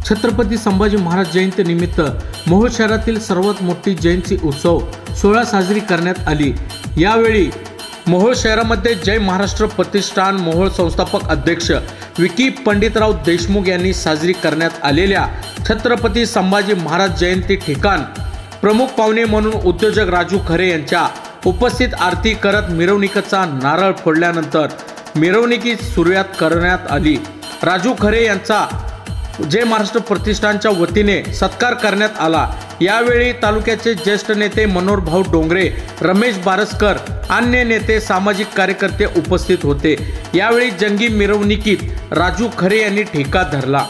छत्रपती संभाजी महाराज जयंती निमित्त मोहोळ शहरातील सर्वात मोठी जयंती उत्सव सोहळा साजरी करण्यात आली। यावेळी मोहोळ शहरामध्ये जय महाराष्ट्र प्रतिष्ठान मोहोळ संस्थापक अध्यक्ष विकी पंडितराव देशमुख यांनी साजरी करण्यात आलेल्या छत्रपती संभाजी महाराज जयंती ठिकाण प्रमुख पाहुणे म्हणून उद्योजक राजू खरे यांच्या उपस्थित आरती करत मिरवणुकीचा नारळ फोडल्यानंतर मिरवणुकीस सुरुवात करण्यात आली। राजू खरे यांचा जय महाराष्ट्र प्रतिष्ठानच्या वतीने सत्कार करण्यात आला। यावेळी तालुक्याचे ज्येष्ठ नेते मनोहर भाऊ डोंगरे, रमेश बारसकर, अन्य नेते, सामाजिक कार्यकर्ते उपस्थित होते। यावेळी जंगी मिरवणुकीत राजू खरे यांनी ठेका धरला।